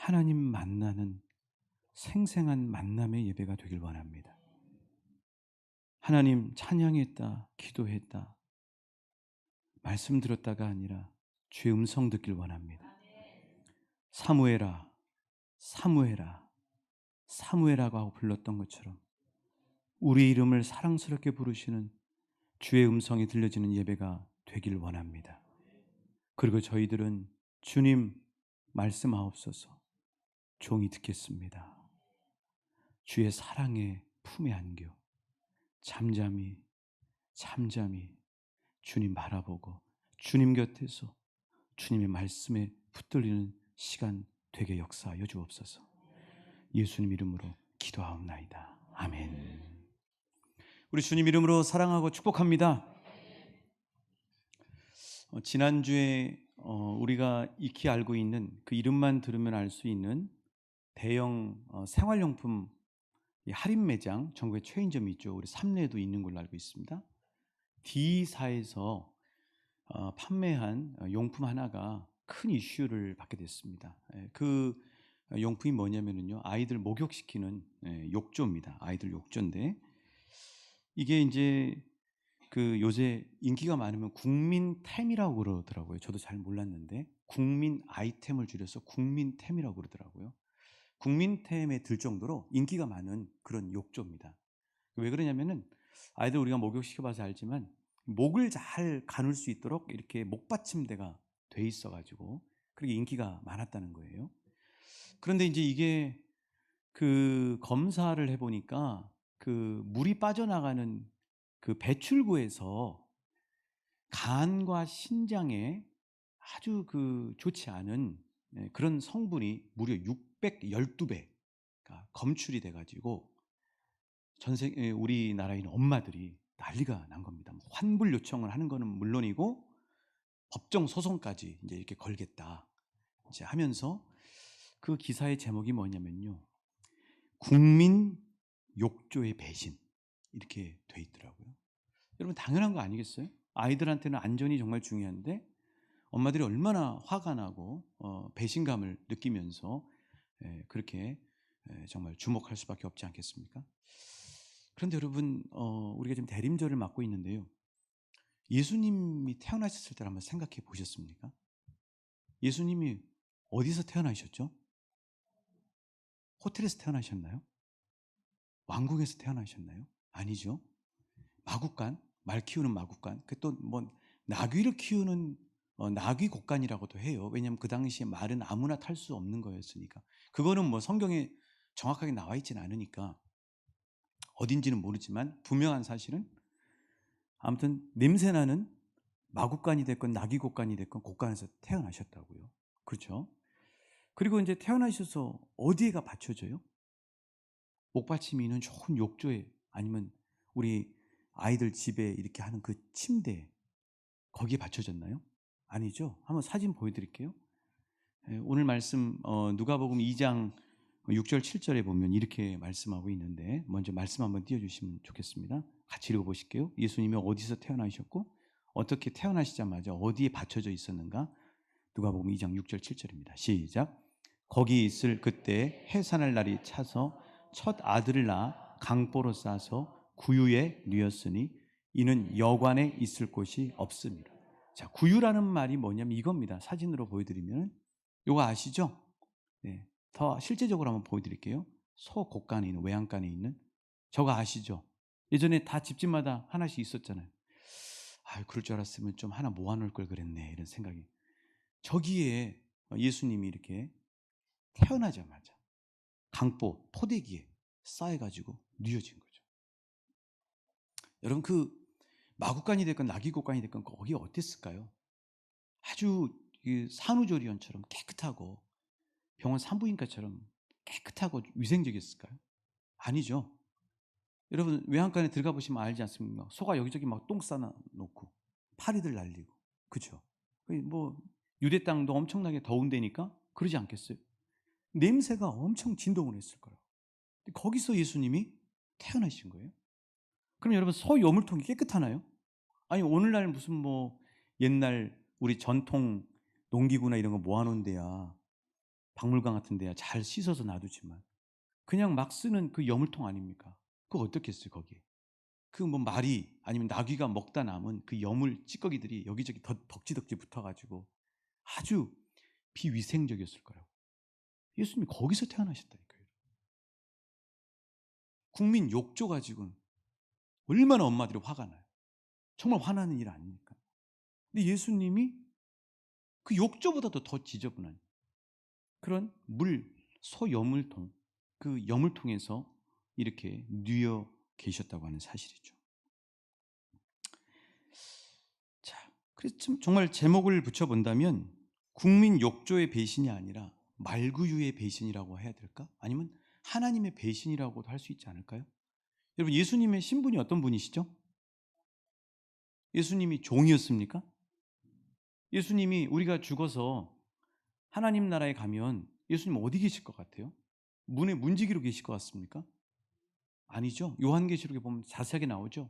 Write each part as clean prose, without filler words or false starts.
하나님 만나는 생생한 만남의 예배가 되길 원합니다. 하나님 찬양했다, 기도했다, 말씀 들었다가 아니라 주의 음성 듣길 원합니다. 사무엘아, 사무엘아, 사무엘아고 하고 불렀던 것처럼 우리 이름을 사랑스럽게 부르시는 주의 음성이 들려지는 예배가 되길 원합니다. 그리고 저희들은 주님 말씀하옵소서, 종이 듣겠습니다. 주의 사랑의 품에 안겨 잠잠히 잠잠히 주님 바라보고 주님 곁에서 주님의 말씀에 붙들리는 시간 되게 역사하여 주옵소서. 예수님 이름으로 기도하옵나이다. 아멘. 우리 주님 이름으로 사랑하고 축복합니다. 지난주에 우리가 익히 알고 있는 그 이름만 들으면 알 수 있는 대형 생활용품 할인 매장, 전국에 체인점이 있죠. 우리 삼례에도 있는 걸로 알고 있습니다. D사에서 판매한 용품 하나가 큰 이슈를 받게 됐습니다. 그 용품이 뭐냐면요, 아이들 목욕시키는 욕조입니다. 아이들 욕조인데 이게 이제 그 요새 인기가 많으면 국민템이라고 그러더라고요. 저도 잘 몰랐는데 국민 아이템을 줄여서 국민템이라고 그러더라고요. 국민템에 들 정도로 인기가 많은 그런 욕조입니다. 왜 그러냐면은 아이들 우리가 목욕시켜봐서 알지만 목을 잘 가눌 수 있도록 이렇게 목받침대가 돼 있어가지고 그렇게 인기가 많았다는 거예요. 그런데 이제 이게 그 검사를 해보니까 그 물이 빠져나가는 그 배출구에서 간과 신장에 아주 그 좋지 않은 그런 성분이 무려 612배가 검출이 돼가지고 우리나라에 있는 엄마들이 난리가 난 겁니다. 환불 요청을 하는 거는 물론이고 법정 소송까지 이제 이렇게 걸겠다 이제 하면서 그 기사의 제목이 뭐냐면요, 국민 욕조의 배신 이렇게 돼 있더라고요. 여러분 당연한 거 아니겠어요? 아이들한테는 안전이 정말 중요한데 엄마들이 얼마나 화가 나고 배신감을 느끼면서 그렇게 정말 주목할 수밖에 없지 않겠습니까? 그런데 여러분 우리가 지금 대림절을 맞고 있는데요, 예수님이 태어나셨을 때를 한번 생각해 보셨습니까? 예수님이 어디서 태어나셨죠? 호텔에서 태어나셨나요? 왕궁에서 태어나셨나요? 아니죠. 마국간, 말 키우는 마국간, 그 또 뭐 나귀를 키우는 나귀 곡간이라고도 해요. 왜냐하면 그 당시에 말은 아무나 탈 수 없는 거였으니까. 그거는 뭐 성경에 정확하게 나와 있지는 않으니까 어딘지는 모르지만 분명한 사실은 아무튼 냄새나는 마국간이 됐건 나귀 곡간이 됐건 곡간에서 태어나셨다고요. 그렇죠? 그리고 이제 태어나셔서 어디에가 받쳐져요? 목받침이 있는 좋은 욕조에, 아니면 우리 아이들 집에 이렇게 하는 그 침대, 거기에 받쳐졌나요? 아니죠. 한번 사진 보여드릴게요. 오늘 말씀 누가복음 2장 6절 7절에 보면 이렇게 말씀하고 있는데, 먼저 말씀 한번 띄워주시면 좋겠습니다. 같이 읽어보실게요. 예수님이 어디서 태어나셨고 어떻게 태어나시자마자 어디에 받쳐져 있었는가? 누가복음 2장 6절 7절입니다. 시작. 거기 있을 그때 해산할 날이 차서 첫 아들을 낳아 강보로 싸서 구유에 뉘었으니 이는 여관에 있을 곳이 없습니다. 자, 구유라는 말이 뭐냐면 이겁니다. 사진으로 보여드리면 이거 아시죠? 네, 더 실제적으로 한번 보여드릴게요. 소 곡간에 있는, 외양간에 있는 저거 아시죠? 예전에 다 집집마다 하나씩 있었잖아요. 아유, 그럴 줄 알았으면 좀 하나 모아놓을 걸 그랬네, 이런 생각이. 저기에 예수님이 이렇게 태어나자마자 강보, 포대기에 쌓여가지고 뉘어진 거죠. 여러분 그 마국간이 됐건 나귀곡간이 됐건 거기 어땠을까요? 아주 산후조리원처럼 깨끗하고 병원 산부인과처럼 깨끗하고 위생적이었을까요? 아니죠. 여러분 외양간에 들어가 보시면 알지 않습니까? 소가 여기저기 막 똥 싸나 놓고 파리들 날리고, 그죠? 뭐 유대 땅도 엄청나게 더운 데니까 그러지 않겠어요? 냄새가 엄청 진동을 했을 거예요. 거기서 예수님이 태어나신 거예요. 그럼 여러분 소 여물통이 깨끗하나요? 아니 오늘날 무슨 뭐 옛날 우리 전통 농기구나 이런 거 모아놓은 데야 박물관 같은 데야 잘 씻어서 놔두지만 그냥 막 쓰는 그 여물통 아닙니까? 그거 어떻겠어요, 거기에. 그 뭐 말이 아니면 나귀가 먹다 남은 그 여물 찌꺼기들이 여기저기 덕지덕지 붙어가지고 아주 비위생적이었을 거라고. 예수님이 거기서 태어나셨다니까요. 국민 욕조 가지고는 얼마나 엄마들이 화가 나요. 정말 화나는 일 아닙니까? 근데 예수님이 그 욕조보다도 더 지저분한 그런 소여물통, 그 여물통에서 이렇게 누워 계셨다고 하는 사실이죠. 자, 그래서 정말 제목을 붙여본다면 국민 욕조의 배신이 아니라 말구유의 배신이라고 해야 될까? 아니면 하나님의 배신이라고도 할 수 있지 않을까요? 여러분, 예수님의 신분이 어떤 분이시죠? 예수님이 종이었습니까? 예수님이 우리가 죽어서 하나님 나라에 가면 예수님 어디 계실 것 같아요? 문에 문지기로 계실 것 같습니까? 아니죠. 요한계시록에 보면 자세하게 나오죠.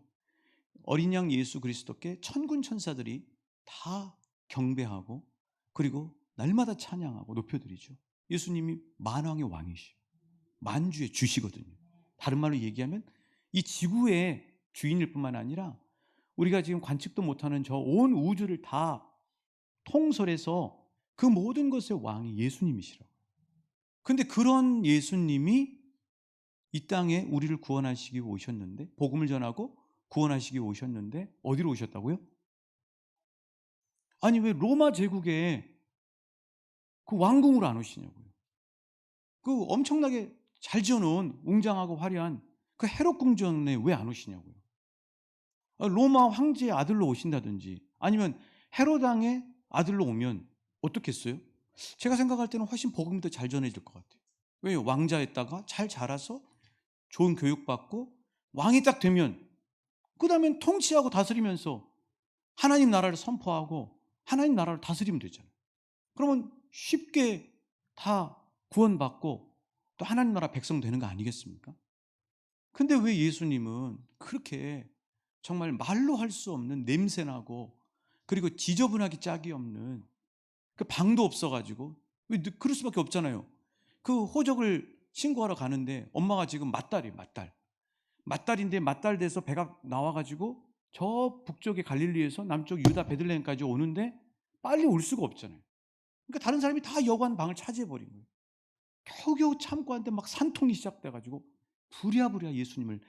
어린 양 예수 그리스도께 천군 천사들이 다 경배하고 그리고 날마다 찬양하고 높여드리죠. 예수님이 만왕의 왕이시오. 만주의 주시거든요. 다른 말로 얘기하면 이 지구의 주인일 뿐만 아니라 우리가 지금 관측도 못하는 저 온 우주를 다 통솔해서 그 모든 것의 왕이 예수님이시라고. 근데 그런 예수님이 이 땅에 우리를 구원하시기 오셨는데, 복음을 전하고 구원하시기 오셨는데 어디로 오셨다고요? 아니 왜 로마 제국에 그 왕궁으로 안 오시냐고요. 그 엄청나게 잘 지어놓은 웅장하고 화려한 그 헤롯 궁전에 왜 안 오시냐고요. 로마 황제의 아들로 오신다든지 아니면 헤롯 왕의 아들로 오면 어떻겠어요? 제가 생각할 때는 훨씬 복음이 더 잘 전해질 것 같아요. 왜요? 왕자였다가 잘 자라서 좋은 교육받고 왕이 딱 되면 그 다음엔 통치하고 다스리면서 하나님 나라를 선포하고 하나님 나라를 다스리면 되잖아요. 그러면 쉽게 다 구원받고 또 하나님 나라 백성 되는 거 아니겠습니까? 근데 왜 예수님은 그렇게 정말 말로 할 수 없는 냄새나고 그리고 지저분하기 짝이 없는 그 방도 없어가지고 왜 그럴 수밖에 없잖아요. 그 호적을 신고하러 가는데 엄마가 지금 맞달인데 맞달 돼서 배가 나와가지고 저 북쪽의 갈릴리에서 남쪽 유다 베들레헴까지 오는데 빨리 올 수가 없잖아요. 그러니까 다른 사람이 다 여관 방을 차지해버린 거예요. 겨우겨우 참고 하는데 막 산통이 시작돼가지고 부랴부랴 예수님을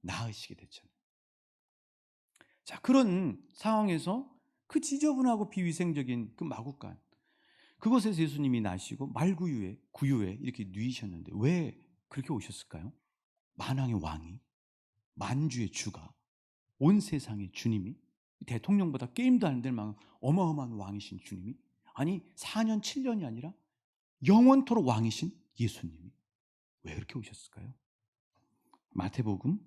낳으시게 됐잖아요. 자, 그런 상황에서 그 지저분하고 비위생적인 그 마구간, 그곳에서 예수님이 나시고 구유에 이렇게 누이셨는데 왜 그렇게 오셨을까요? 만왕의 왕이, 만주의 주가, 온 세상의 주님이, 대통령보다 게임도 안 될 만한 어마어마한 왕이신 주님이, 아니 4년 7년이 아니라 영원토록 왕이신 예수님이 왜 그렇게 오셨을까요? 마태복음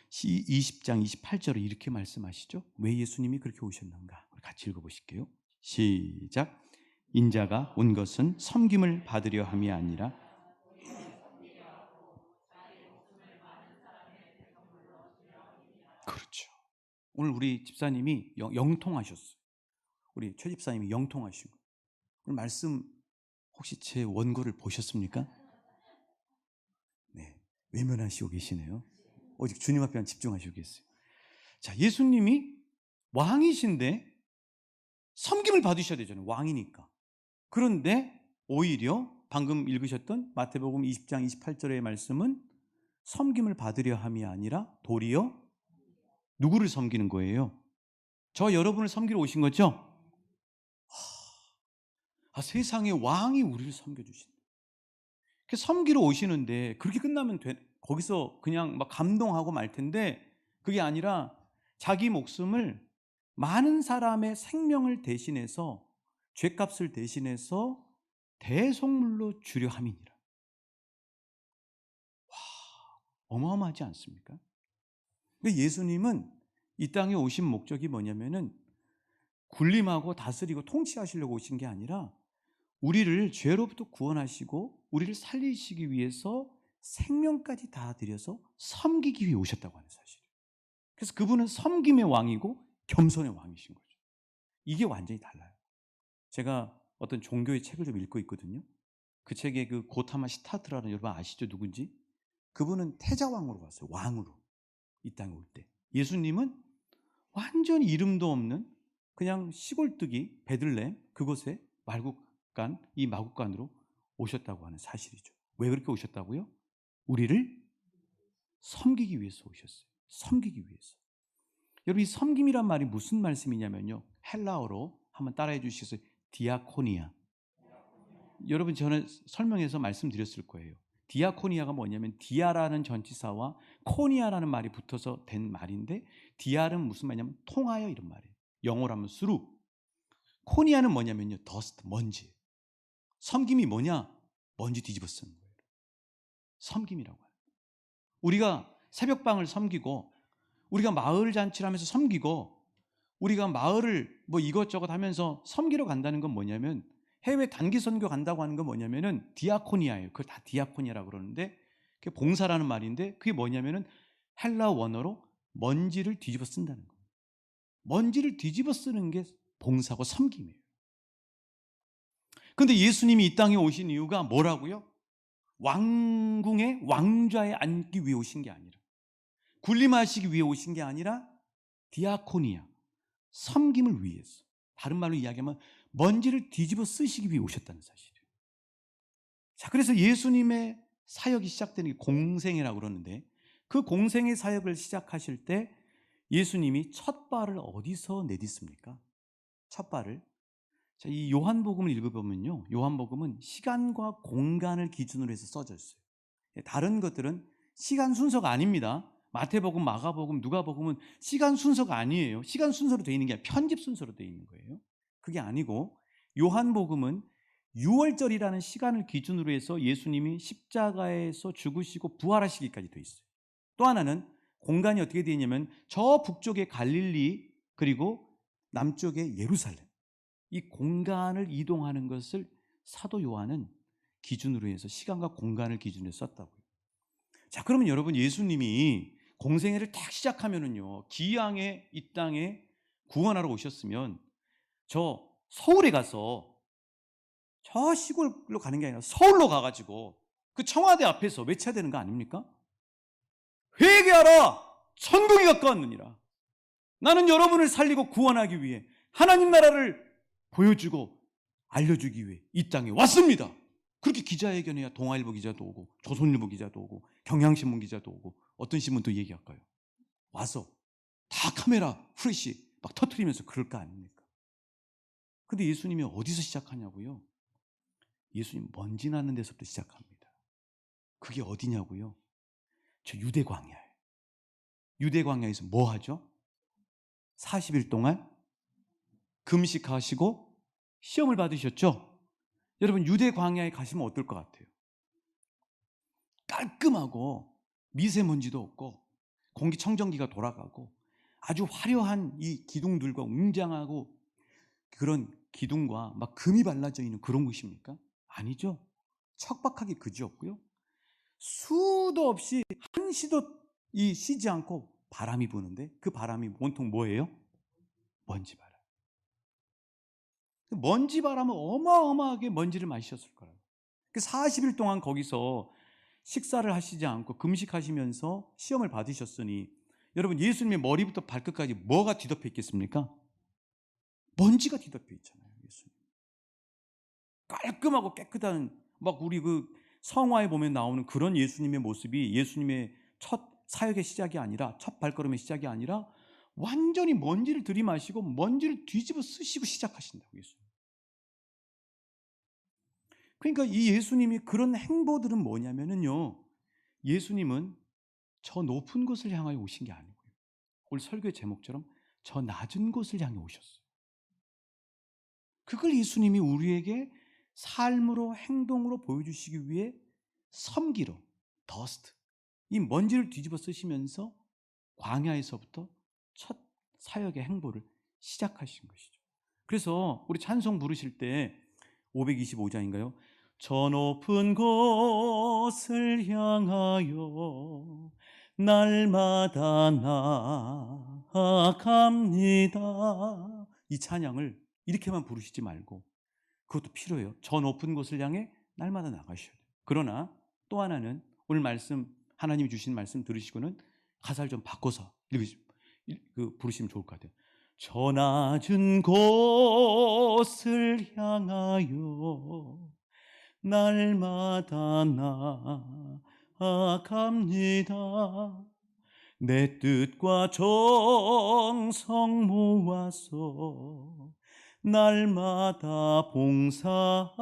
20장 28절에 이렇게 말씀하시죠. 왜 예수님이 그렇게 오셨는가? 같이 읽어보실게요. 시작. 인자가 온 것은 섬김을 받으려 함이 아니라. 그렇죠. 오늘 우리 집사님이 영통하셨어요. 우리 최 집사님이 영통하시고 오늘 말씀 혹시 제 원고를 보셨습니까? 네, 외면하시고 계시네요. 오직 주님 앞에만 집중하시고 계세요. 자, 예수님이 왕이신데 섬김을 받으셔야 되잖아요. 왕이니까. 그런데 오히려 방금 읽으셨던 마태복음 20장 28절의 말씀은 섬김을 받으려 함이 아니라 도리어 누구를 섬기는 거예요? 저 여러분을 섬기러 오신 거죠? 세상의 왕이 우리를 섬겨주신다. 섬기러 오시는데 그렇게 끝나면 거기서 그냥 막 감동하고 말 텐데 그게 아니라 자기 목숨을 많은 사람의 생명을 대신해서 죗값을 대신해서 대속물로 주려 함이니라. 어마어마하지 않습니까? 예수님은 이 땅에 오신 목적이 뭐냐면은 군림하고 다스리고 통치하시려고 오신 게 아니라 우리를 죄로부터 구원하시고 우리를 살리시기 위해서 생명까지 다 드려서 섬기기 위해 오셨다고 하는 사실이에요. 그래서 그분은 섬김의 왕이고 겸손의 왕이신 거죠. 이게 완전히 달라요. 제가 어떤 종교의 책을 좀 읽고 있거든요. 그 책에 그 고타마 시타트라는, 여러분 아시죠? 누군지? 그분은 태자왕으로 왔어요. 왕으로. 이 땅에 올 때. 예수님은 완전히 이름도 없는 그냥 시골뜨기 베들레헴 그곳에 말국간, 이 마국간으로 오셨다고 하는 사실이죠. 왜 그렇게 오셨다고요? 우리를 섬기기 위해서 오셨어요. 섬기기 위해서. 여러분, 이 섬김이란 말이 무슨 말씀이냐면요, 헬라어로 한번 따라해 주시겠어요? 디아코니아. 여러분, 저는 설명해서 말씀드렸을 거예요. 디아코니아가 뭐냐면 디아라는 전치사와 코니아라는 말이 붙어서 된 말인데, 디아는 무슨 말이냐면 통하여, 이런 말이에요. 영어로 하면 수루. 코니아는 뭐냐면요, 더스트, 먼지. 섬김이 뭐냐? 먼지 뒤집어 쓰는 거예요. 섬김이라고 해요. 우리가 새벽방을 섬기고, 우리가 마을 잔치를 하면서 섬기고, 우리가 마을을 뭐 이것저것 하면서 섬기러 간다는 건 뭐냐면, 해외 단기 선교 간다고 하는 건 뭐냐면은 디아코니아예요. 그걸 다 디아코니아라고 그러는데, 그게 봉사라는 말인데, 그게 뭐냐면은 헬라 원어로 먼지를 뒤집어 쓴다는 거예요. 먼지를 뒤집어 쓰는 게 봉사고 섬김이에요. 근데 예수님이 이 땅에 오신 이유가 뭐라고요? 왕궁의 왕좌에 앉기 위해 오신 게 아니라, 군림하시기 위해 오신 게 아니라 디아코니아, 섬김을 위해서, 다른 말로 이야기하면 먼지를 뒤집어 쓰시기 위해 오셨다는 사실이에요. 자, 그래서 예수님의 사역이 시작되는 게 공생애라고 그러는데, 그 공생애 사역을 시작하실 때 예수님이 첫 발을 어디서 내딛습니까? 첫 발을, 자, 이 요한복음을 읽어보면요, 요한복음은 시간과 공간을 기준으로 해서 써져 있어요. 다른 것들은 시간 순서가 아닙니다. 마태복음, 마가복음, 누가복음은 시간 순서가 아니에요. 시간 순서로 되어 있는 게 아니라 편집 순서로 되어 있는 거예요. 그게 아니고, 요한복음은 6월절이라는 시간을 기준으로 해서 예수님이 십자가에서 죽으시고 부활하시기까지 되어 있어요. 또 하나는 공간이 어떻게 되어 있냐면, 저 북쪽의 갈릴리, 그리고 남쪽의 예루살렘, 이 공간을 이동하는 것을 사도 요한은 기준으로 해서 시간과 공간을 기준으로 썼다고요. 자, 그러면 여러분, 예수님이 공생애를 딱 시작하면은요, 기양에 이 땅에 구원하러 오셨으면 저 서울에 가서, 저 시골로 가는 게 아니라 서울로 가가지고 그 청와대 앞에서 외쳐야 되는 거 아닙니까? 회개하라, 천국이 가까웠느니라. 나는 여러분을 살리고 구원하기 위해 하나님 나라를 보여주고 알려주기 위해 이 땅에 왔습니다. 그렇게 기자회견해야 동아일보 기자도 오고, 조선일보 기자도 오고, 경향신문 기자도 오고, 어떤 신문도 얘기할까요? 와서 다 카메라 프레시 막 터트리면서 그럴 거 아닙니까? 근데 예수님이 어디서 시작하냐고요? 예수님 먼지 나는 데서부터 시작합니다. 그게 어디냐고요? 저 유대 광야예요. 유대 광야에서 뭐 하죠? 40일 동안 금식하시고 시험을 받으셨죠? 여러분, 유대 광야에 가시면 어떨 것 같아요? 깔끔하고 미세먼지도 없고 공기청정기가 돌아가고 아주 화려한 이 기둥들과 웅장하고 그런 기둥과 막 금이 발라져 있는 그런 곳입니까? 아니죠. 척박하게 그지없고요, 수도 없이 한시도 쉬지 않고 바람이 부는데, 그 바람이 온통 뭐예요? 먼지바람. 먼지바람은 어마어마하게 먼지를 마셨을 거라고. 40일 동안 거기서 식사를 하시지 않고 금식하시면서 시험을 받으셨으니, 여러분, 예수님의 머리부터 발끝까지 뭐가 뒤덮여 있겠습니까? 먼지가 뒤덮여 있잖아요. 예수님 깔끔하고 깨끗한, 막 우리 그 성화에 보면 나오는 그런 예수님의 모습이 예수님의 첫 사역의 시작이 아니라, 첫 발걸음의 시작이 아니라 완전히 먼지를 들이마시고 먼지를 뒤집어 쓰시고 시작하신다고. 예수님. 그러니까 이 예수님이 그런 행보들은 뭐냐면요, 예수님은 저 높은 곳을 향하여 오신 게 아니고요, 오늘 설교의 제목처럼 저 낮은 곳을 향해 오셨어요. 그걸 예수님이 우리에게 삶으로, 행동으로 보여주시기 위해 섬기로, 더스트, 이 먼지를 뒤집어 쓰시면서 광야에서부터 첫 사역의 행보를 시작하신 것이죠. 그래서 우리 찬송 부르실 때 525장인가요? 저 높은 곳을 향하여 날마다 나아갑니다. 이 찬양을 이렇게만 부르시지 말고 그것도 필요해요. 저 높은 곳을 향해 날마다 나가셔야 돼요. 그러나 또 하나는 오늘 말씀, 하나님이 주신 말씀 들으시고는 가사를 좀 바꿔서 부르시면 좋을 것 같아요. 저 낮은 곳을 향하여 날마다 나아갑니다. 내 뜻과 정성 모아서 날마다 봉사합니다.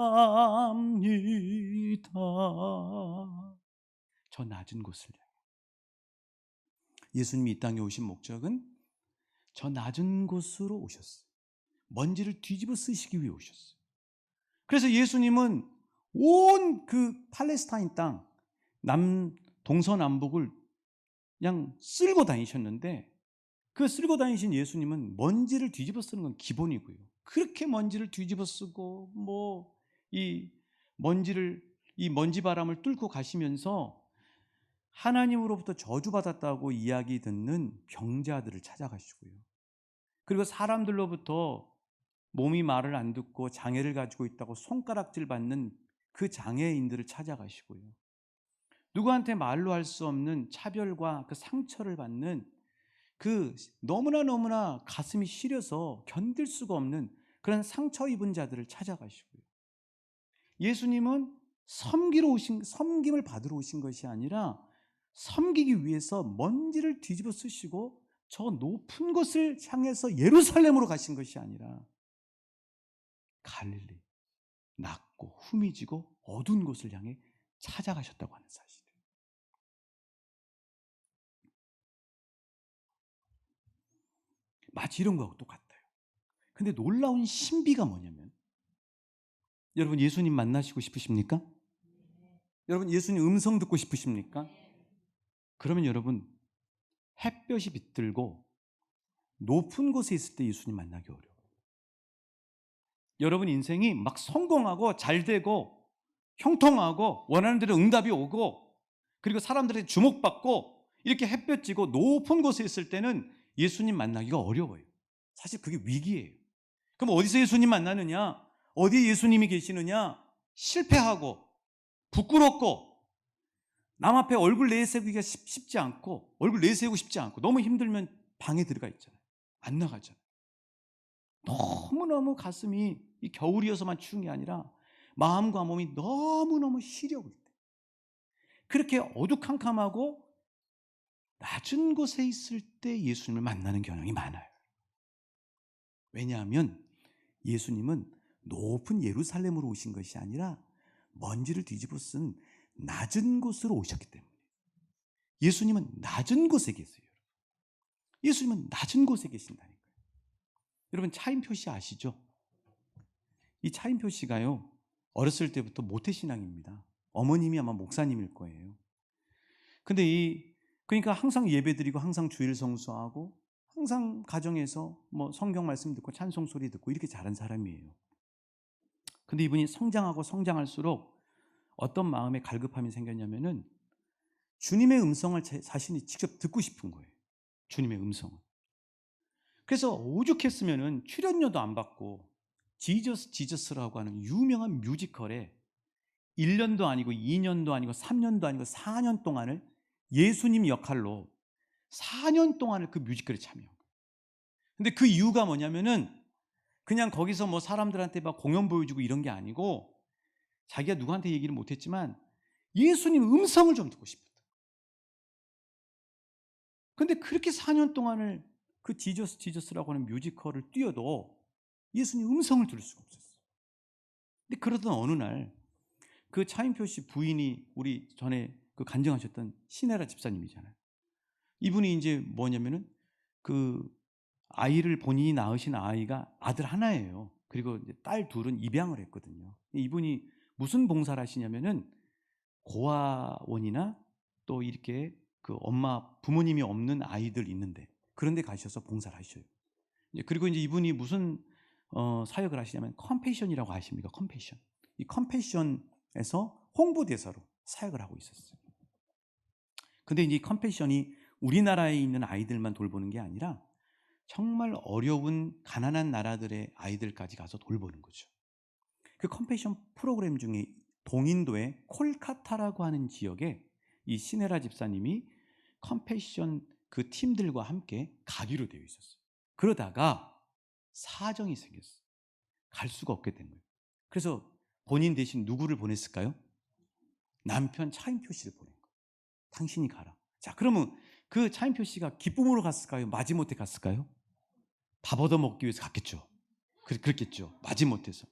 저 낮은 곳을 향해. 예수님이 이 땅에 오신 목적은 저 낮은 곳으로 오셨어요. 먼지를 뒤집어 쓰시기 위해 오셨어요. 그래서 예수님은 온 그 팔레스타인 땅, 동서남북을 그냥 쓸고 다니셨는데, 그 쓸고 다니신 예수님은 먼지를 뒤집어 쓰는 건 기본이고요. 그렇게 먼지를 뒤집어 쓰고 이 먼지 바람을 뚫고 가시면서 하나님으로부터 저주받았다고 이야기 듣는 병자들을 찾아가시고요. 그리고 사람들로부터 몸이 말을 안 듣고 장애를 가지고 있다고 손가락질 받는 그 장애인들을 찾아가시고요. 누구한테 말로 할 수 없는 차별과 그 상처를 받는 그 너무나 가슴이 시려서 견딜 수가 없는 그런 상처 입은 자들을 찾아가시고요. 예수님은 섬김을 받으러 오신 것이 아니라 섬기기 위해서 먼지를 뒤집어 쓰시고 저 높은 곳을 향해서 예루살렘으로 가신 것이 아니라 갈릴리, 낮고 후미지고 어두운 곳을 향해 찾아가셨다고 하는 사실이에요. 마치 이런 거하고 똑같아요. 근데 놀라운 신비가 뭐냐면, 여러분 예수님 만나시고 싶으십니까? 여러분 예수님 음성 듣고 싶으십니까? 그러면 여러분 햇볕이 빛들고 높은 곳에 있을 때 예수님 만나기 어려워요. 여러분 인생이 막 성공하고 잘되고 형통하고 원하는 대로 응답이 오고 그리고 사람들에게 주목받고 이렇게 햇볕 찌고 높은 곳에 있을 때는 예수님 만나기가 어려워요. 사실 그게 위기예요. 그럼 어디서 예수님 만나느냐? 어디에 예수님이 계시느냐? 실패하고 부끄럽고 남 앞에 얼굴 내세우기가 쉽지 않고 얼굴 내세우고 싶지 않고 너무 힘들면 방에 들어가 있잖아요. 안 나가잖아요. 너무너무 가슴이 이 겨울이어서만 추운 게 아니라 마음과 몸이 너무너무 시려울 때, 그렇게 어두캄캄하고 낮은 곳에 있을 때 예수님을 만나는 경향이 많아요. 왜냐하면 예수님은 높은 예루살렘으로 오신 것이 아니라 먼지를 뒤집어 쓴 낮은 곳으로 오셨기 때문에. 예수님은 낮은 곳에 계세요. 예수님은 낮은 곳에 계신다니까요. 여러분 차인표 씨 아시죠? 이 차인표 씨가요, 어렸을 때부터 모태신앙입니다. 어머님이 아마 목사님일 거예요. 근데 그러니까 항상 예배드리고 항상 주일 성수하고 항상 가정에서 성경 말씀 듣고 찬송 소리 듣고 이렇게 자란 사람이에요. 근데 이분이 성장하고 성장할수록 어떤 마음에 갈급함이 생겼냐면은 주님의 음성을 자신이 직접 듣고 싶은 거예요. 주님의 음성을. 그래서 오죽했으면은 출연료도 안 받고 지저스라고 하는 유명한 뮤지컬에 1년도 아니고 2년도 아니고 3년도 아니고 4년 동안을 예수님 역할로 4년 동안을 그 뮤지컬에 참여한 거예요. 근데 그 이유가 뭐냐면은 그냥 거기서 사람들한테 막 공연 보여주고 이런 게 아니고 자기가 누구한테 얘기를 못했지만 예수님 음성을 좀 듣고 싶었다. 근데 그렇게 4년 동안을 그 지저스라고 하는 뮤지컬을 뛰어도 예수님 음성을 들을 수가 없었어요. 근데 그러던 어느 날 그 차인표 씨 부인이 우리 전에 그 간증하셨던 신혜라 집사님이잖아요. 이분이 이제 뭐냐면은 그 아이를 본인이 낳으신 아이가 아들 하나예요. 그리고 이제 딸 둘은 입양을 했거든요. 이분이 무슨 봉사를 하시냐면은 고아원이나 또 이렇게 그 부모님이 없는 아이들 있는데 그런 데 가셔서 봉사를 하셔요. 그리고 이제 이분이 무슨 사역을 하시냐면 컴패션이라고 아십니까? 컴패션. 이 컴패션에서 홍보대사로 사역을 하고 있었어요. 근데 이제 컴패션이 우리나라에 있는 아이들만 돌보는 게 아니라 정말 어려운 가난한 나라들의 아이들까지 가서 돌보는 거죠. 그 컴패션 프로그램 중에 동인도의 콜카타라고 하는 지역에 이 시네라 집사님이 컴패션 그 팀들과 함께 가기로 되어 있었어요. 그러다가 사정이 생겼어요. 갈 수가 없게 된 거예요. 그래서 본인 대신 누구를 보냈을까요? 남편 차인표 씨를 보낸 거예요. 당신이 가라. 자, 그러면 그 차인표 씨가 기쁨으로 갔을까요? 마지못해 갔을까요? 밥 얻어먹기 위해서 갔겠죠. 그랬겠죠. 마지못해서.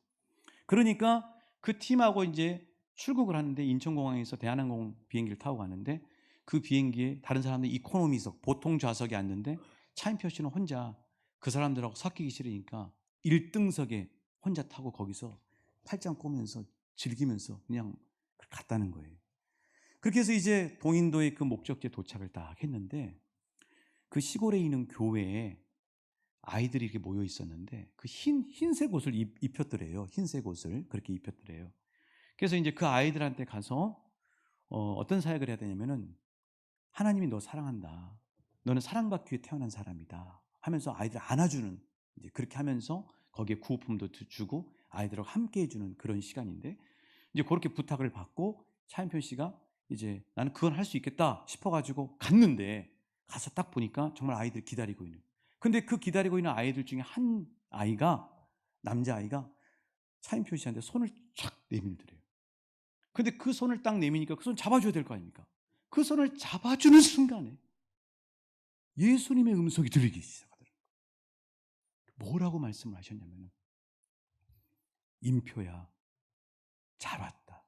그러니까 그 팀하고 이제 출국을 하는데 인천공항에서 대한항공 비행기를 타고 가는데 그 비행기에 다른 사람들 이코노미석, 보통 좌석에 앉는데 차인표 씨는 혼자 그 사람들하고 섞이기 싫으니까 1등석에 혼자 타고 거기서 팔짱 꼬면서 즐기면서 그냥 갔다는 거예요. 그렇게 해서 이제 동인도의 그 목적지에 도착을 딱 했는데 그 시골에 있는 교회에 아이들이 이렇게 모여 있었는데 그 흰색 옷을 입혔더래요. 흰색 옷을 그렇게 입혔더래요. 그래서 이제 그 아이들한테 가서 어떤 사역을 해야 되냐면은 하나님이 너 사랑한다. 너는 사랑받기 위해 태어난 사람이다. 하면서 아이들 안아주는 이제 그렇게 하면서 거기에 구호품도 주고 아이들하고 함께 해주는 그런 시간인데 이제 그렇게 부탁을 받고 차인표 씨가 이제 나는 그건 할 수 있겠다 싶어가지고 갔는데 가서 딱 보니까 정말 아이들 기다리고 있는. 근데 그 기다리고 있는 아이들 중에 한 아이가 남자아이가 차인표 씨한테 손을 촥 내밀더래요. 근데 그 손을 딱 내미니까 그 손 잡아줘야 될 거 아닙니까? 그 손을 잡아주는 순간에 예수님의 음성이 들리기 시작하더라고요. 뭐라고 말씀을 하셨냐면 임표야 잘 왔다.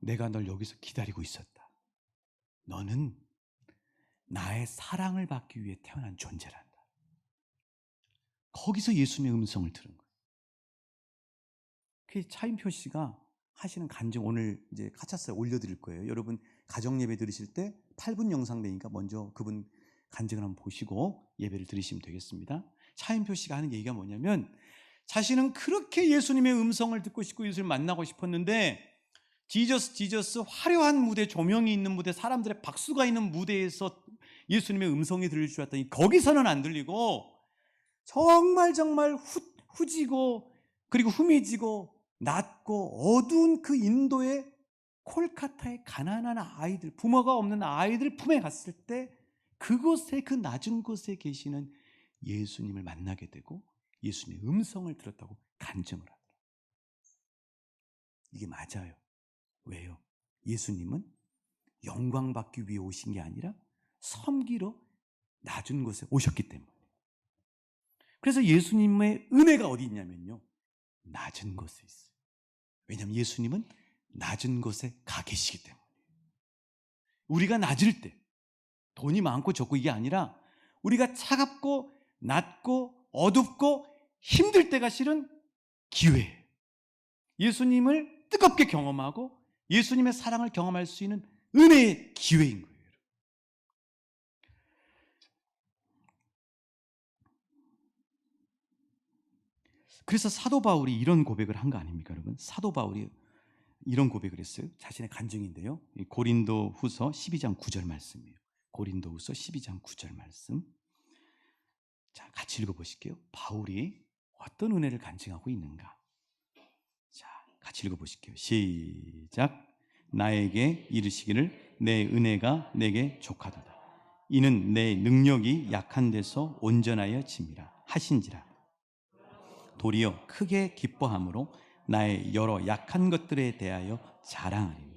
내가 널 여기서 기다리고 있었다. 너는 나의 사랑을 받기 위해 태어난 존재란다. 거기서 예수님의 음성을 들은 거예요. 그 차인표 씨가 하시는 간증 오늘 이제 카차스에 올려드릴 거예요. 여러분 가정 예배 들으실 때 8분 영상 되니까 먼저 그분 간증을 한번 보시고 예배를 드리시면 되겠습니다. 차인표 씨가 하는 얘기가 뭐냐면 자신은 그렇게 예수님의 음성을 듣고 싶고 예수님을 만나고 싶었는데 지저스 화려한 무대, 조명이 있는 무대, 사람들의 박수가 있는 무대에서 예수님의 음성이 들릴 줄 알았더니 거기서는 안 들리고 정말 후지고 그리고 후미지고 낮고 어두운 그 인도의 콜카타의 가난한 아이들, 부모가 없는 아이들 품에 갔을 때 그곳에 그 낮은 곳에 계시는 예수님을 만나게 되고 예수님의 음성을 들었다고 간증을 하더라고요. 이게 맞아요. 왜요? 예수님은 영광 받기 위해 오신 게 아니라 섬기러 낮은 곳에 오셨기 때문에. 그래서 예수님의 은혜가 어디 있냐면요, 낮은 곳에 있어요. 왜냐하면 예수님은 낮은 곳에 가 계시기 때문에. 우리가 낮을 때 돈이 많고 적고 이게 아니라 우리가 차갑고 낮고 어둡고 힘들 때가 실은 기회예요. 예수님을 뜨겁게 경험하고 예수님의 사랑을 경험할 수 있는 은혜의 기회인 거예요. 그래서 사도 바울이 이런 고백을 한 거 아닙니까, 여러분? 사도 바울이 이런 고백을 했어요. 자신의 간증인데요. 고린도 후서 12장 9절 말씀이에요. 고린도 후서 12장 9절 말씀. 자, 같이 읽어보실게요. 바울이 어떤 은혜를 간증하고 있는가. 자, 같이 읽어보실게요. 시작. 나에게 이르시기를 내 은혜가 내게 족하도다. 이는 내 능력이 약한 데서 온전하여 짐이라 하신지라. 도리어 크게 기뻐함으로 나의 여러 약한 것들에 대하여 자랑하리니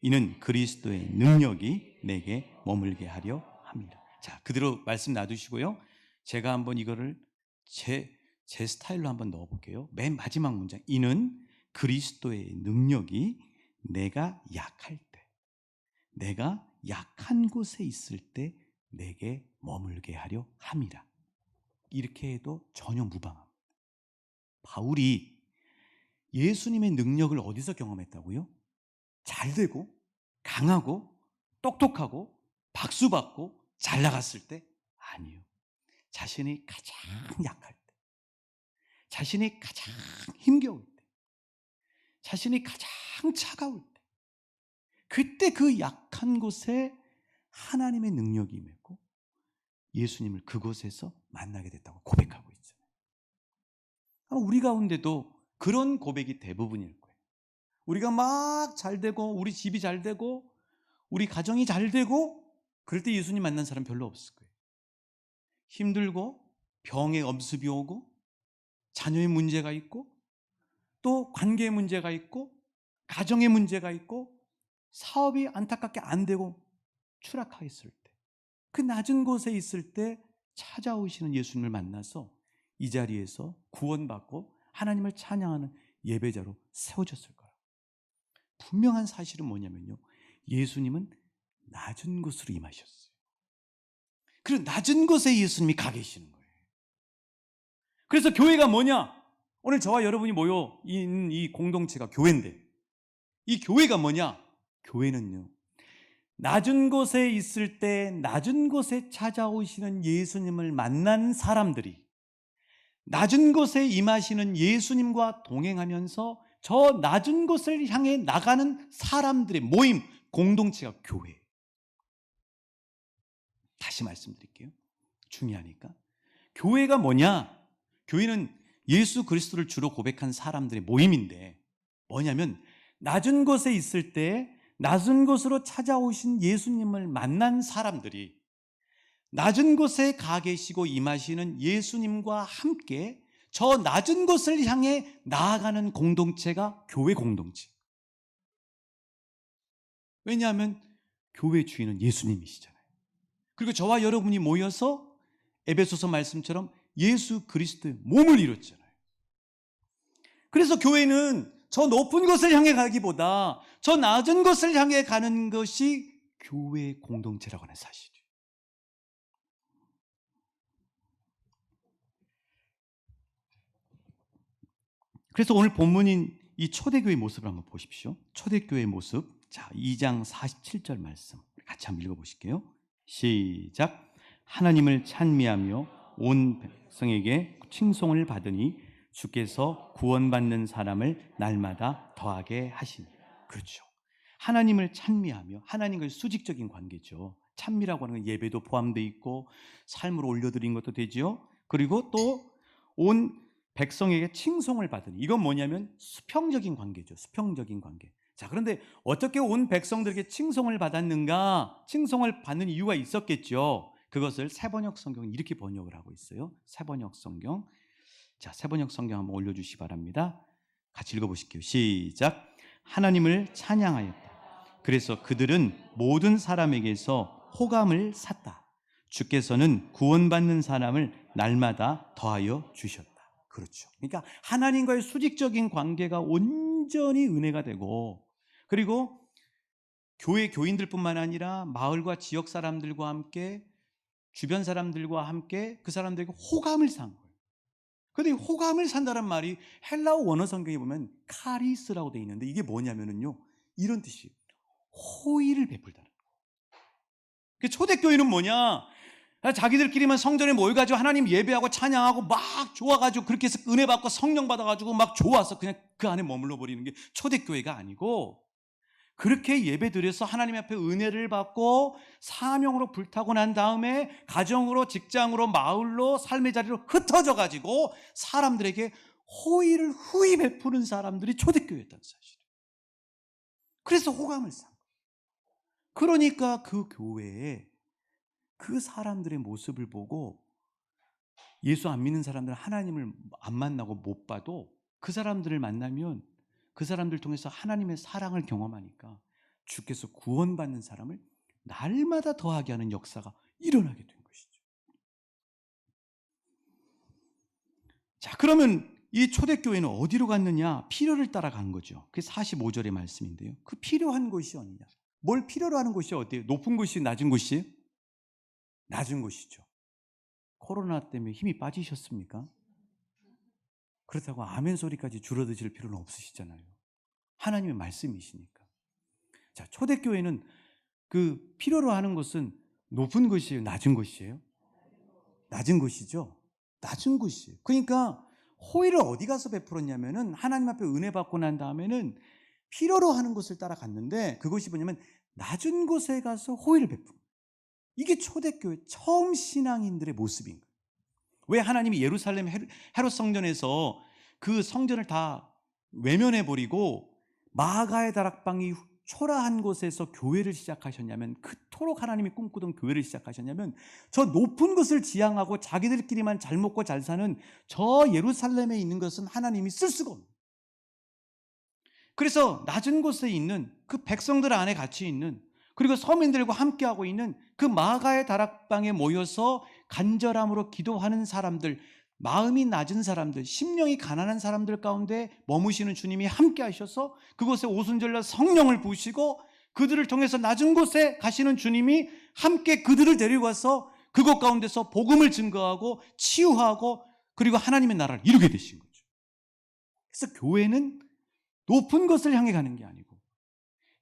이는 그리스도의 능력이 내게 머물게 하려 합니다. 자, 그대로 말씀 놔두시고요. 제가 한번 이거를 제 스타일로 한번 넣어볼게요. 맨 마지막 문장. 이는 그리스도의 능력이 내가 약할 때, 내가 약한 곳에 있을 때 내게 머물게 하려 함이라. 이렇게 해도 전혀 무방합니다. 바울이 예수님의 능력을 어디서 경험했다고요? 잘되고 강하고 똑똑하고 박수받고 잘 나갔을 때? 아니요. 자신이 가장 약할 때, 자신이 가장 힘겨울 때, 자신이 가장 차가울 때, 그때 그 약한 곳에 하나님의 능력이 임했고 예수님을 그곳에서 만나게 됐다고 고백하고 있잖아요. 우리 가운데도 그런 고백이 대부분일 거예요. 우리가 막 잘 되고 우리 집이 잘 되고 우리 가정이 잘 되고 그럴 때 예수님 만난 사람 별로 없을 거예요. 힘들고 병의 엄습이 오고 자녀의 문제가 있고 또 관계의 문제가 있고 가정의 문제가 있고 사업이 안타깝게 안 되고 추락하였을 때, 그 낮은 곳에 있을 때 찾아오시는 예수님을 만나서 이 자리에서 구원받고 하나님을 찬양하는 예배자로 세워졌을 거예요. 분명한 사실은 뭐냐면요, 예수님은 낮은 곳으로 임하셨어요. 그리고 낮은 곳에 예수님이 가 계시는 거예요. 그래서 교회가 뭐냐? 오늘 저와 여러분이 모여 있는 이 공동체가 교회인데, 이 교회가 뭐냐? 교회는요, 낮은 곳에 있을 때 낮은 곳에 찾아오시는 예수님을 만난 사람들이 낮은 곳에 임하시는 예수님과 동행하면서 저 낮은 곳을 향해 나가는 사람들의 모임, 공동체가 교회. 다시 말씀드릴게요. 중요하니까. 교회가 뭐냐? 교회는 예수 그리스도를 주로 고백한 사람들의 모임인데, 뭐냐면 낮은 곳에 있을 때 낮은 곳으로 찾아오신 예수님을 만난 사람들이 낮은 곳에 가 계시고 임하시는 예수님과 함께 저 낮은 곳을 향해 나아가는 공동체가 교회 공동체. 왜냐하면 교회 주인은 예수님이시잖아요. 그리고 저와 여러분이 모여서 에베소서 말씀처럼 예수 그리스도의 몸을 이뤘잖아요. 그래서 교회는 저 높은 곳을 향해 가기보다 저 낮은 곳을 향해 가는 것이 교회 공동체라고 하는 사실이에요. 그래서 오늘 본문인 이 초대교회의 모습을 한번 보십시오. 초대교회의 모습. 자, 2장 47절 말씀 같이 한번 읽어보실게요. 시작. 하나님을 찬미하며 온 백성에게 칭송을 받으니 주께서 구원받는 사람을 날마다 더하게 하시니. 그렇죠. 하나님을 찬미하며, 하나님과의 수직적인 관계죠. 찬미라고 하는 건 예배도 포함되어 있고 삶으로 올려드린 것도 되죠. 그리고 또 온 백성에게 칭송을 받으니, 이건 뭐냐면 수평적인 관계죠. 수평적인 관계. 자, 그런데 어떻게 온 백성들에게 칭송을 받았는가? 칭송을 받는 이유가 있었겠죠. 그것을 새번역 성경은 이렇게 번역을 하고 있어요. 새번역 성경. 자, 새번역 성경 한번 올려주시기 바랍니다. 같이 읽어보실게요. 시작. 하나님을 찬양하였다. 그래서 그들은 모든 사람에게서 호감을 샀다. 주께서는 구원받는 사람을 날마다 더하여 주셨다. 그렇죠. 그러니까 하나님과의 수직적인 관계가 온전히 은혜가 되고, 그리고 교회 교인들뿐만 아니라 마을과 지역 사람들과 함께, 주변 사람들과 함께 그 사람들에게 호감을 산 거예요. 그런데 호감을 산다는 말이 헬라어 원어 성경에 보면 카리스라고 되어 있는데, 이게 뭐냐면요, 이런 뜻이에요. 호의를 베풀다는 거예요. 초대교회는 뭐냐? 자기들끼리만 성전에 모여가지고 하나님 예배하고 찬양하고 막 좋아가지고 그렇게 해서 은혜 받고 성령 받아가지고 막 좋아서 그냥 그 안에 머물러 버리는 게 초대교회가 아니고, 그렇게 예배 드려서 하나님 앞에 은혜를 받고 사명으로 불타고 난 다음에 가정으로, 직장으로, 마을로, 삶의 자리로 흩어져 가지고 사람들에게 호의를 후히 베푸는 사람들이 초대교회였다는 사실이에요. 그래서 호감을 산 거예요. 그러니까 그 교회에 그 사람들의 모습을 보고 예수 안 믿는 사람들은 하나님을 안 만나고 못 봐도 그 사람들을 만나면 그 사람들 통해서 하나님의 사랑을 경험하니까 주께서 구원받는 사람을 날마다 더하게 하는 역사가 일어나게 된 것이죠. 자, 그러면 이 초대교회는 어디로 갔느냐? 필요를 따라 간 거죠. 그게 45절의 말씀인데요. 그 필요한 곳이 어디냐? 뭘 필요로 하는 곳이 어디예요? 높은 곳이 낮은 곳이에요? 낮은 곳이죠. 코로나 때문에 힘이 빠지셨습니까? 그렇다고 아멘 소리까지 줄어드실 필요는 없으시잖아요. 하나님의 말씀이시니까. 자, 초대교회는 그 필요로 하는 것은 높은 곳이에요? 낮은 곳이에요? 낮은 곳이죠. 낮은 곳이에요. 그러니까 호의를 어디 가서 베풀었냐면은 하나님 앞에 은혜 받고 난 다음에는 필요로 하는 곳을 따라갔는데, 그것이 뭐냐면 낮은 곳에 가서 호의를 베푼. 이게 초대교회 처음 신앙인들의 모습인 거예요. 왜 하나님이 예루살렘 헤롯 성전에서 그 성전을 다 외면해버리고 마가의 다락방이 초라한 곳에서 교회를 시작하셨냐면, 그토록 하나님이 꿈꾸던 교회를 시작하셨냐면, 저 높은 것을 지향하고 자기들끼리만 잘 먹고 잘 사는 저 예루살렘에 있는 것은 하나님이 쓸 수가 없는, 그래서 낮은 곳에 있는 그 백성들 안에 같이 있는, 그리고 서민들과 함께하고 있는 그 마가의 다락방에 모여서 간절함으로 기도하는 사람들, 마음이 낮은 사람들, 심령이 가난한 사람들 가운데 머무시는 주님이 함께 하셔서 그곳에 오순절날 성령을 부으시고, 그들을 통해서 낮은 곳에 가시는 주님이 함께 그들을 데리고 와서 그곳 가운데서 복음을 증거하고 치유하고, 그리고 하나님의 나라를 이루게 되신 거죠. 그래서 교회는 높은 것을 향해 가는 게 아니고,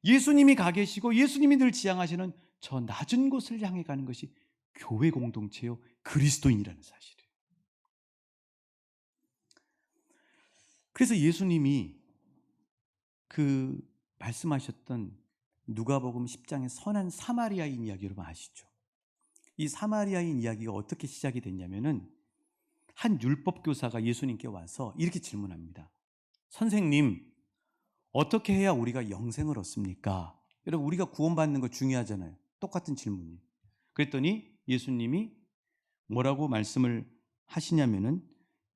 예수님이 가 계시고 예수님이 늘 지향하시는 저 낮은 곳을 향해 가는 것이 교회 공동체요, 그리스도인이라는 사실이에요. 그래서 예수님이 그 말씀하셨던 누가복음 10장의 선한 사마리아인 이야기 여러분 아시죠? 이 사마리아인 이야기가 어떻게 시작이 됐냐면은, 한 율법 교사가 예수님께 와서 이렇게 질문합니다. 선생님, 어떻게 해야 우리가 영생을 얻습니까? 여러분, 우리가 구원받는 거 중요하잖아요. 똑같은 질문이. 그랬더니 예수님이 뭐라고 말씀을 하시냐면은,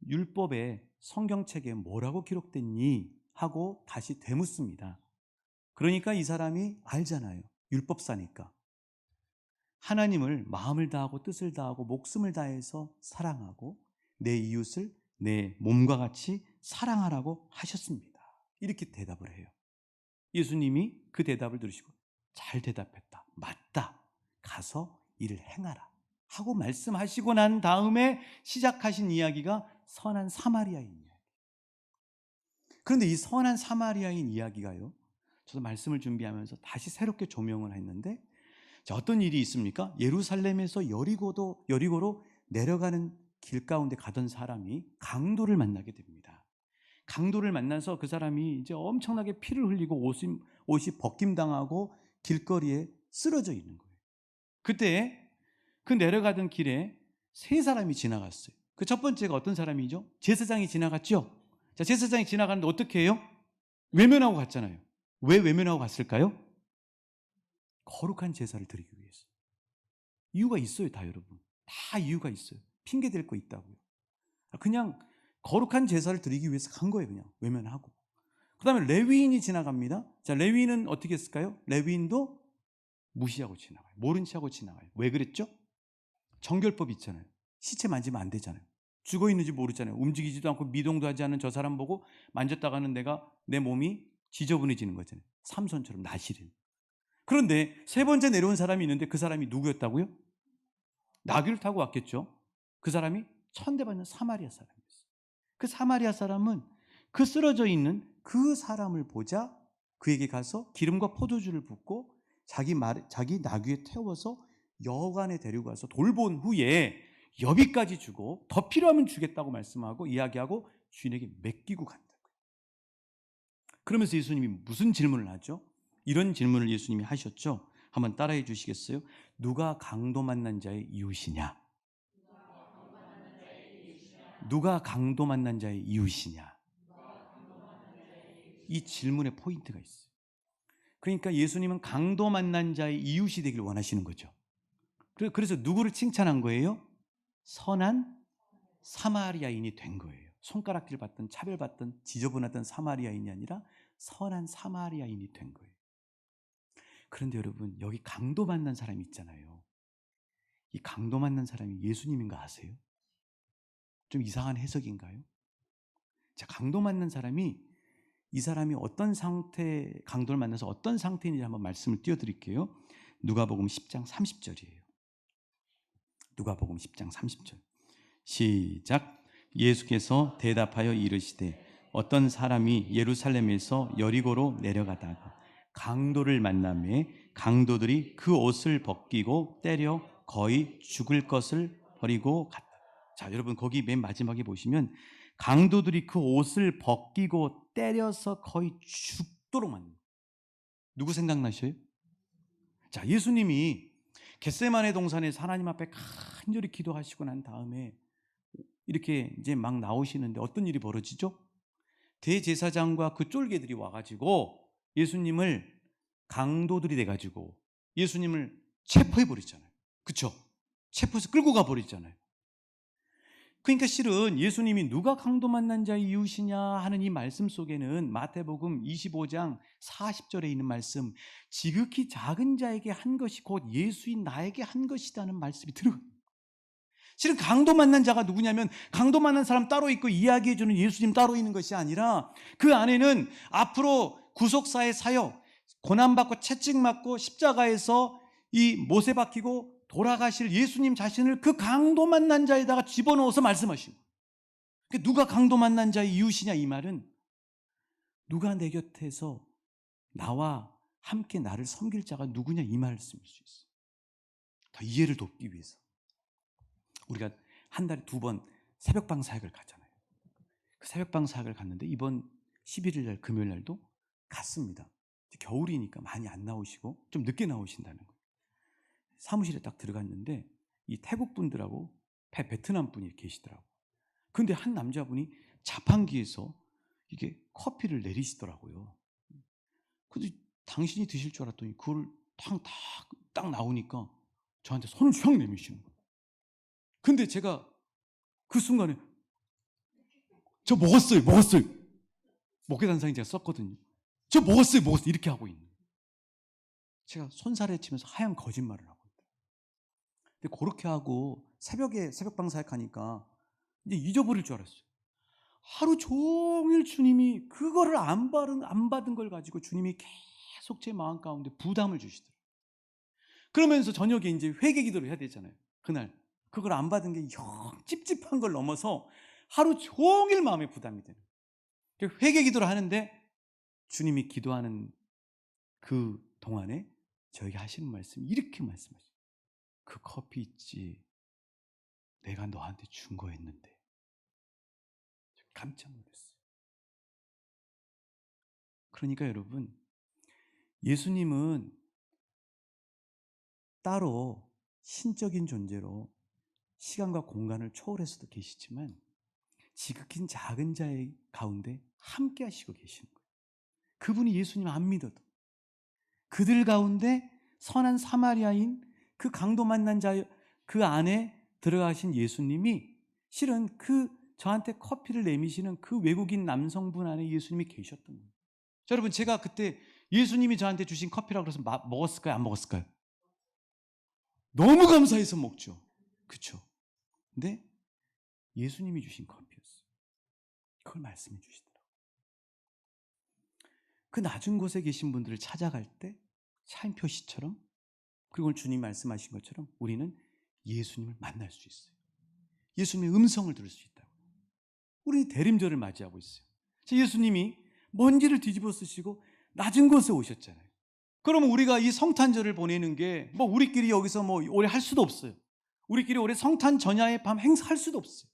율법에 성경책에 뭐라고 기록됐니? 하고 다시 되묻습니다. 그러니까 이 사람이 알잖아요. 율법사니까. 하나님을 마음을 다하고 뜻을 다하고 목숨을 다해서 사랑하고 내 이웃을 내 몸과 같이 사랑하라고 하셨습니다. 이렇게 대답을 해요. 예수님이 그 대답을 들으시고 잘 대답했다, 맞다, 가서 이를 행하라 하고 말씀하시고 난 다음에 시작하신 이야기가 선한 사마리아인 이야기. 그런데 이 선한 사마리아인 이야기가요, 저도 말씀을 준비하면서 다시 새롭게 조명을 했는데, 자, 어떤 일이 있습니까? 예루살렘에서 여리고로 내려가는 길 가운데 가던 사람이 강도를 만나게 됩니다. 강도를 만나서 그 사람이 이제 엄청나게 피를 흘리고 옷이 벗김당하고 길거리에 쓰러져 있는 거예요. 그때 그 내려가던 길에 세 사람이 지나갔어요. 그 첫 번째가 어떤 사람이죠? 제사장이 지나갔죠? 자, 제사장이 지나가는데 어떻게 해요? 외면하고 갔잖아요. 왜 외면하고 갔을까요? 거룩한 제사를 드리기 위해서. 이유가 있어요, 다 여러분. 다 이유가 있어요. 핑계 댈 거 있다고요. 그냥 거룩한 제사를 드리기 위해서 간 거예요. 그냥 외면하고. 그 다음에 레위인이 지나갑니다. 자, 레위인은 어떻게 했을까요? 레위인도 무시하고 지나가요. 모른 체 하고 지나가요. 왜 그랬죠? 정결법 있잖아요. 시체 만지면 안 되잖아요. 죽어 있는지 모르잖아요. 움직이지도 않고 미동도 하지 않은 저 사람 보고 만졌다가는 내 몸이 지저분해지는 거잖아요. 삼손처럼 나시린. 그런데 세 번째 내려온 사람이 있는데 그 사람이 누구였다고요? 나귀를 타고 왔겠죠. 그 사람이 천대받는 사마리아 사람이었어요. 그 사마리아 사람은 그 쓰러져 있는 그 사람을 보자 그에게 가서 기름과 포도주를 붓고 자기 나귀에 태워서 여관에 데리고 가서 돌본 후에 여비까지 주고 더 필요하면 주겠다고 말씀하고 이야기하고 주인에게 맡기고 간다고요. 그러면서 예수님이 무슨 질문을 하죠? 이런 질문을 예수님이 하셨죠. 한번 따라해 주시겠어요? 누가 강도 만난 자의 이웃이냐? 누가 강도 만난 자의 이웃이냐? 이 질문에 포인트가 있어요. 그러니까 예수님은 강도 만난 자의 이웃이 되길 원하시는 거죠. 그래서 누구를 칭찬한 거예요? 선한 사마리아인이 된 거예요. 손가락질 받던 차별받던 지저분하던 사마리아인이 아니라 선한 사마리아인이 된 거예요. 그런데 여러분, 여기 강도 만난 사람이 있잖아요. 이 강도 만난 사람이 예수님인가 아세요? 좀 이상한 해석인가요? 자, 강도 만난 사람이, 이 사람이 어떤 상태, 강도를 만나서 어떤 상태인지 한번 말씀을 띄워드릴게요. 누가복음 10장 30절이에요. 누가복음 10장 30절. 시작. 예수께서 대답하여 이르시되 어떤 사람이 예루살렘에서 여리고로 내려가다가 강도를 만나매 강도들이 그 옷을 벗기고 때려 거의 죽을 것을 버리고 갔다. 자, 여러분, 거기 맨 마지막에 보시면 강도들이 그 옷을 벗기고 때려서 거의 죽도록 만든. 누구 생각나셔요? 자, 예수님이 겟세마네 동산에서 하나님 앞에 간절히 기도하시고 난 다음에 이렇게 이제 막 나오시는데 어떤 일이 벌어지죠? 대제사장과 그 쫄개들이 와가지고 예수님을 강도들이 돼가지고 예수님을 체포해 버렸잖아요. 그렇죠? 체포해서 끌고 가 버렸잖아요. 그러니까 실은 예수님이 누가 강도 만난 자의 이웃이냐 하는 이 말씀 속에는 마태복음 25장 40절에 있는 말씀, 지극히 작은 자에게 한 것이 곧 예수인 나에게 한 것이라는 말씀이 들어가요. 실은 강도 만난 자가 누구냐면 강도 만난 사람 따로 있고 이야기해주는 예수님 따로 있는 것이 아니라 그 안에는 앞으로 구속사의 사역, 고난받고 채찍맞고 십자가에서 이 못에 박히고 돌아가실 예수님 자신을 그 강도 만난 자에다가 집어넣어서 말씀하신 거예요. 누가 강도 만난 자의 이웃이냐 이 말은 누가 내 곁에서 나와 함께 나를 섬길 자가 누구냐 이 말씀일 수 있어요. 더 이해를 돕기 위해서 우리가 한 달에 2번 새벽방 사역을 가잖아요. 그 새벽방 사역을 갔는데 이번 11일 날 금요일 날도 갔습니다. 겨울이니까 많이 안 나오시고 좀 늦게 나오신다는 거예요. 사무실에 딱 들어갔는데 이 태국 분들하고 베트남 분이 계시더라고요. 근데 한 남자분이 자판기에서 이게 커피를 내리시더라고요. 근데 당신이 드실 줄 알았더니 그걸 딱 나오니까 저한테 손을 쫙 내미시는 거예요. 근데 제가 그 순간에 저 먹었어요. 목회단상에 제가 썼거든요. 저 먹었어요. 이렇게 하고 있는 거예요. 제가 손살에 치면서 하얀 거짓말을 하고 있다. 근데 그렇게 하고 새벽방 사역하니까 이제 잊어버릴 줄 알았어요. 하루 종일 주님이 그거를 안 받은 걸 가지고 주님이 계속 제 마음 가운데 부담을 주시더라고요. 그러면서 저녁에 이제 회개 기도를 해야 되잖아요. 그날 그걸 안 받은 게 영 찝찝한 걸 넘어서 하루 종일 마음에 부담이 되는 거예요. 회개 기도를 하는데 주님이 기도하는 그 동안에 저에게 하시는 말씀이 이렇게 말씀하시죠. 그 커피 있지, 내가 너한테 준 거였는데. 깜짝 놀랐어요. 그러니까 여러분, 예수님은 따로 신적인 존재로 시간과 공간을 초월해서도 계시지만 지극히 작은 자의 가운데 함께 하시고 계시는 거예요. 그분이 예수님 안 믿어도 그들 가운데 선한 사마리아인 그 강도 만난 자 그 안에 들어가신 예수님이 실은 그 저한테 커피를 내미시는 그 외국인 남성분 안에 예수님이 계셨던 거예요. 자, 여러분 제가 그때 예수님이 저한테 주신 커피라고 해서 먹었을까요? 안 먹었을까요? 너무 감사해서 먹죠. 그렇죠? 근데 예수님이 주신 커피였어요. 그걸 말씀해 주시더라고요. 그 낮은 곳에 계신 분들을 찾아갈 때 차인표 씨처럼 그리고 오늘 주님 말씀하신 것처럼 우리는 예수님을 만날 수 있어요. 예수님의 음성을 들을 수 있다고. 우리 대림절을 맞이하고 있어요. 예수님이 먼지를 뒤집어 쓰시고 낮은 곳에 오셨잖아요. 그러면 우리가 이 성탄절을 보내는 게 뭐 우리끼리 여기서 뭐 오래 할 수도 없어요. 우리끼리 올해 성탄 전야의 밤 행사할 수도 없어요.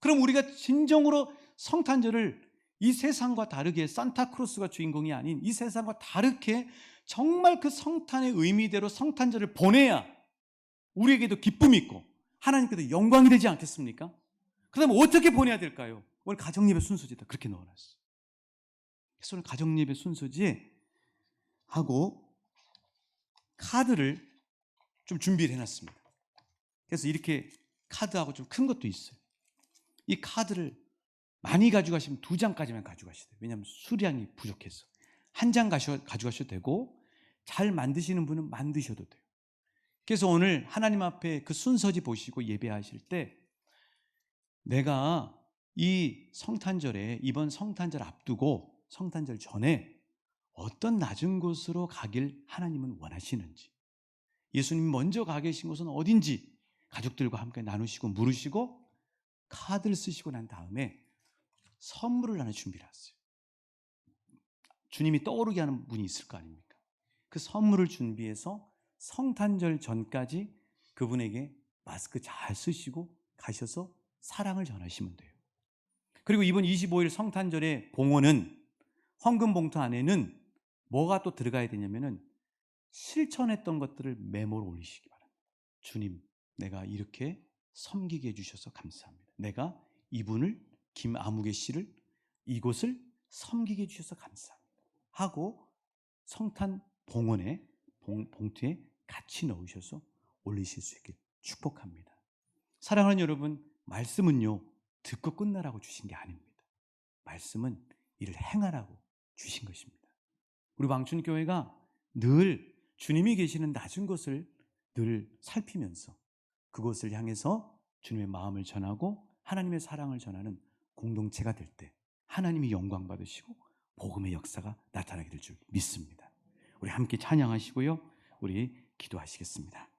그럼 우리가 진정으로 성탄절을 이 세상과 다르게 산타크로스가 주인공이 아닌 이 세상과 다르게 정말 그 성탄의 의미대로 성탄절을 보내야 우리에게도 기쁨이 있고 하나님께도 영광이 되지 않겠습니까? 그다음에 어떻게 보내야 될까요? 오늘 가정예배 순서지다 그렇게 넣어놨어요. 그래서 오늘 가정예배 순서지에 하고 카드를 좀 준비를 해놨습니다. 그래서 이렇게 카드하고 좀 큰 것도 있어요. 이 카드를 많이 가져가시면 2장까지만 가져가셔야 돼요. 왜냐하면 수량이 부족해서. 1장 가져가셔도 되고 잘 만드시는 분은 만드셔도 돼요. 그래서 오늘 하나님 앞에 그 순서지 보시고 예배하실 때 내가 이 성탄절에 이번 성탄절 앞두고 성탄절 전에 어떤 낮은 곳으로 가길 하나님은 원하시는지 예수님 먼저 가 계신 곳은 어딘지 가족들과 함께 나누시고 물으시고 카드를 쓰시고 난 다음에 선물을 하나 준비를 했어요. 주님이 떠오르게 하는 분이 있을 거 아닙니까? 그 선물을 준비해서 성탄절 전까지 그분에게 마스크 잘 쓰시고 가셔서 사랑을 전하시면 돼요. 그리고 이번 25일 성탄절의 봉헌은 헌금 봉투 안에는 뭐가 또 들어가야 되냐면은 실천했던 것들을 메모로 올리시기 바랍니다. 주님, 내가 이렇게 섬기게 해주셔서 감사합니다. 내가 이분을 김아무개 씨를 이곳을 섬기게 해주셔서 감사합니다 하고 성탄 봉헌에 봉투에 같이 넣으셔서 올리실 수 있게 축복합니다. 사랑하는 여러분, 말씀은요 듣고 끝나라고 주신 게 아닙니다. 말씀은 이를 행하라고 주신 것입니다. 우리 왕춘교회가 늘 주님이 계시는 낮은 곳을 늘 살피면서 그곳을 향해서 주님의 마음을 전하고 하나님의 사랑을 전하는 공동체가 될 때 하나님이 영광 받으시고 복음의 역사가 나타나게 될 줄 믿습니다. 우리 함께 찬양하시고요, 우리 기도하시겠습니다.